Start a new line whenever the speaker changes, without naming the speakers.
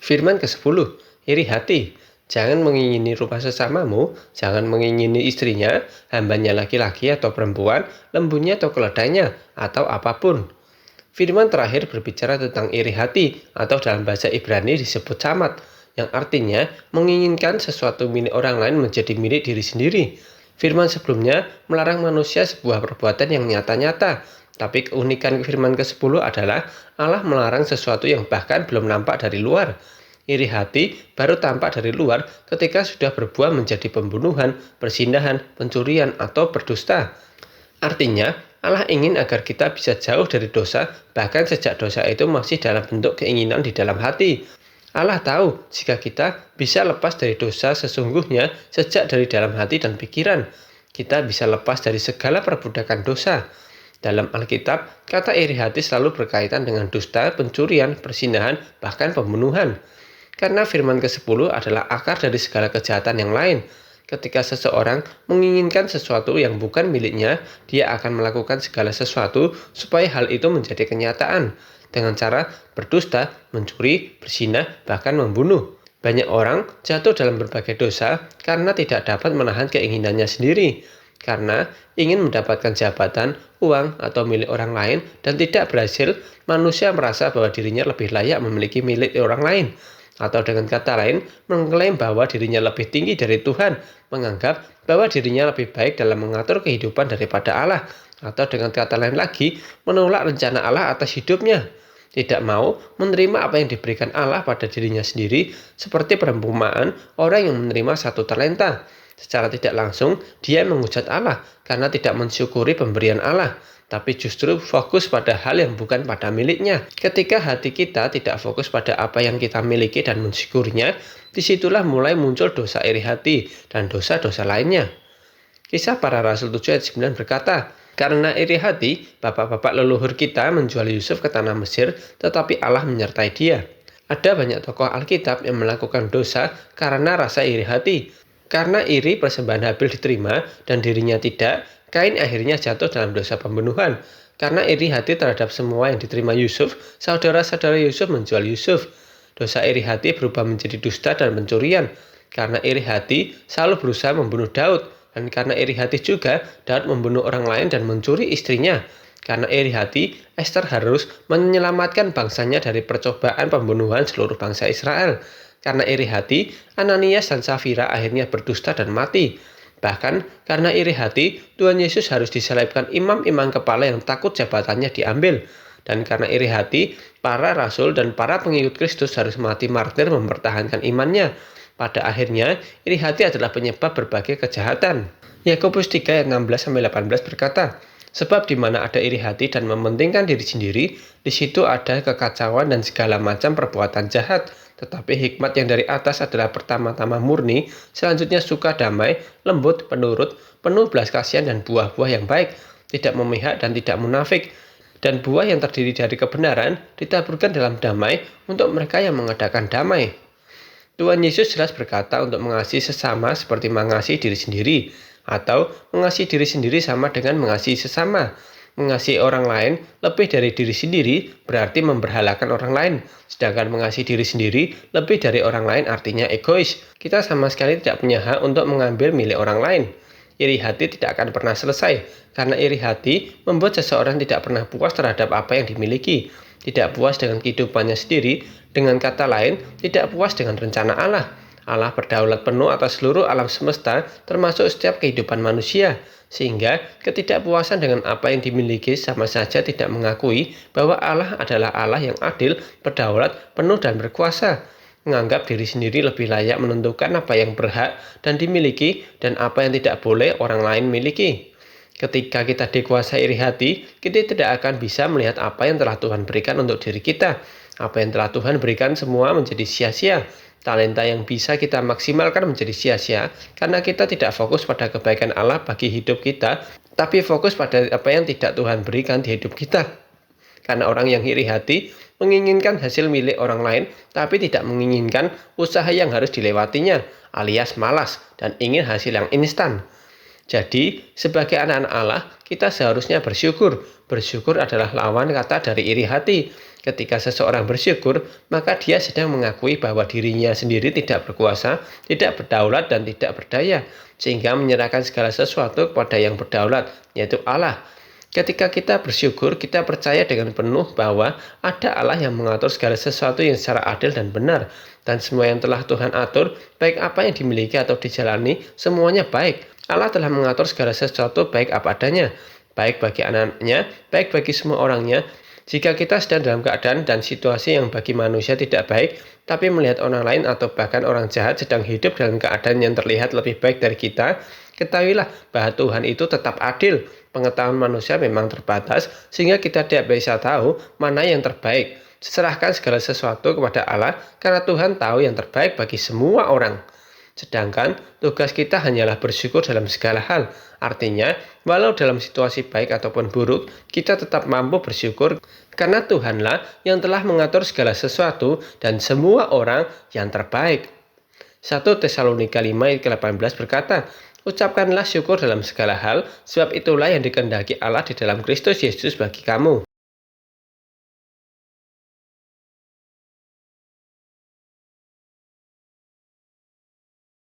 Firman ke-10, iri hati. Jangan mengingini rumah sesamamu, jangan mengingini istrinya, hambanya laki-laki atau perempuan, lembunya atau keledainya, atau apapun. Firman terakhir berbicara tentang iri hati, atau dalam bahasa Ibrani disebut camat, yang artinya menginginkan sesuatu milik orang lain menjadi milik diri sendiri. Firman sebelumnya melarang manusia sebuah perbuatan yang nyata-nyata, tapi keunikan firman ke-10 adalah Allah melarang sesuatu yang bahkan belum nampak dari luar. Iri hati baru tampak dari luar ketika sudah berbuah menjadi pembunuhan, perzinahan, pencurian, atau berdusta. Artinya, Allah ingin agar kita bisa jauh dari dosa, bahkan sejak dosa itu masih dalam bentuk keinginan di dalam hati. Allah tahu jika kita bisa lepas dari dosa sesungguhnya sejak dari dalam hati dan pikiran. Kita bisa lepas dari segala perbudakan dosa. Dalam Alkitab, kata iri hati selalu berkaitan dengan dusta, pencurian, perzinahan, bahkan pembunuhan. Karena firman ke-10 adalah akar dari segala kejahatan yang lain. Ketika seseorang menginginkan sesuatu yang bukan miliknya, dia akan melakukan segala sesuatu supaya hal itu menjadi kenyataan. Dengan cara berdusta, mencuri, berzina, bahkan membunuh. Banyak orang jatuh dalam berbagai dosa karena tidak dapat menahan keinginannya sendiri. Karena ingin mendapatkan jabatan, uang, atau milik orang lain dan tidak berhasil, manusia merasa bahwa dirinya lebih layak memiliki milik orang lain. Atau dengan kata lain, mengklaim bahwa dirinya lebih tinggi dari Tuhan, menganggap bahwa dirinya lebih baik dalam mengatur kehidupan daripada Allah, atau dengan kata lain lagi, menolak rencana Allah atas hidupnya. Tidak mau menerima apa yang diberikan Allah pada dirinya sendiri, seperti perumpamaan orang yang menerima 1 talenta. Secara tidak langsung, dia menghujat Allah karena tidak mensyukuri pemberian Allah, tapi justru fokus pada hal yang bukan pada miliknya. Ketika hati kita tidak fokus pada apa yang kita miliki dan mensyukurinya, disitulah mulai muncul dosa iri hati dan dosa-dosa lainnya. Kisah Para Rasul 7 ayat 9 berkata, karena iri hati, bapak-bapak leluhur kita menjual Yusuf ke tanah Mesir, tetapi Allah menyertai dia. Ada banyak tokoh Alkitab yang melakukan dosa karena rasa iri hati. Karena iri persembahan Habil diterima dan dirinya tidak, Kain akhirnya jatuh dalam dosa pembunuhan. Karena iri hati terhadap semua yang diterima Yusuf, saudara-saudara Yusuf menjual Yusuf. Dosa iri hati berubah menjadi dusta dan pencurian. Karena iri hati selalu berusaha membunuh Daud. Dan karena iri hati juga, Daud membunuh orang lain dan mencuri istrinya. Karena iri hati, Esther harus menyelamatkan bangsanya dari percobaan pembunuhan seluruh bangsa Israel. Karena iri hati, Ananias dan Safira akhirnya berdusta dan mati. Bahkan karena iri hati, Tuhan Yesus harus disalibkan imam-imam kepala yang takut jabatannya diambil. Dan karena iri hati, para rasul dan para pengikut Kristus harus mati martir mempertahankan imannya. Pada akhirnya, iri hati adalah penyebab berbagai kejahatan. Yakobus 3 ayat 16-18 berkata, sebab di mana ada iri hati dan mementingkan diri sendiri, di situ ada kekacauan dan segala macam perbuatan jahat. Tetapi hikmat yang dari atas adalah pertama-tama murni, selanjutnya suka damai, lembut, penurut, penuh belas kasihan dan buah-buah yang baik, tidak memihak dan tidak munafik. Dan buah yang terdiri dari kebenaran ditaburkan dalam damai untuk mereka yang mengadakan damai. Tuhan Yesus jelas berkata untuk mengasihi sesama seperti mengasihi diri sendiri, atau mengasihi diri sendiri sama dengan mengasihi sesama. Mengasihi orang lain lebih dari diri sendiri berarti memberhalakan orang lain, sedangkan mengasihi diri sendiri lebih dari orang lain artinya egois. Kita sama sekali tidak punya hak untuk mengambil milik orang lain. Iri hati tidak akan pernah selesai, karena iri hati membuat seseorang tidak pernah puas terhadap apa yang dimiliki, tidak puas dengan kehidupannya sendiri, dengan kata lain, tidak puas dengan rencana Allah. Allah berdaulat penuh atas seluruh alam semesta, termasuk setiap kehidupan manusia, sehingga ketidakpuasan dengan apa yang dimiliki sama saja tidak mengakui bahwa Allah adalah Allah yang adil, berdaulat, penuh dan berkuasa. Menganggap diri sendiri lebih layak menentukan apa yang berhak dan dimiliki dan apa yang tidak boleh orang lain miliki. Ketika kita dikuasai iri hati, kita tidak akan bisa melihat apa yang telah Tuhan berikan untuk diri kita. Apa yang telah Tuhan berikan semua menjadi sia-sia. Talenta yang bisa kita maksimalkan menjadi sia-sia karena kita tidak fokus pada kebaikan Allah bagi hidup kita, tapi fokus pada apa yang tidak Tuhan berikan di hidup kita. Karena orang yang iri hati menginginkan hasil milik orang lain, tapi tidak menginginkan usaha yang harus dilewatinya, alias malas, dan ingin hasil yang instan. Jadi, sebagai anak-anak Allah, kita seharusnya bersyukur. Bersyukur adalah lawan kata dari iri hati. Ketika seseorang bersyukur, maka dia sedang mengakui bahwa dirinya sendiri tidak berkuasa, tidak berdaulat, dan tidak berdaya, sehingga menyerahkan segala sesuatu kepada yang berdaulat, yaitu Allah. Ketika kita bersyukur, kita percaya dengan penuh bahwa ada Allah yang mengatur segala sesuatu yang secara adil dan benar, dan semua yang telah Tuhan atur, baik apa yang dimiliki atau dijalani, semuanya baik. Allah telah mengatur segala sesuatu baik apa adanya, baik bagi anak-anaknya, baik bagi semua orangnya. Jika kita sedang dalam keadaan dan situasi yang bagi manusia tidak baik, tapi melihat orang lain atau bahkan orang jahat sedang hidup dalam keadaan yang terlihat lebih baik dari kita, ketahuilah bahwa Tuhan itu tetap adil. Pengetahuan manusia memang terbatas, sehingga kita tidak bisa tahu mana yang terbaik. Serahkan segala sesuatu kepada Allah, karena Tuhan tahu yang terbaik bagi semua orang. Sedangkan tugas kita hanyalah bersyukur dalam segala hal. Artinya, walau dalam situasi baik ataupun buruk, kita tetap mampu bersyukur karena Tuhanlah yang telah mengatur segala sesuatu dan semua orang yang terbaik. 1 Tesalonika 5 ayat 18 berkata, ucapkanlah syukur dalam segala hal, sebab itulah yang dikehendaki Allah di dalam Kristus Yesus bagi kamu.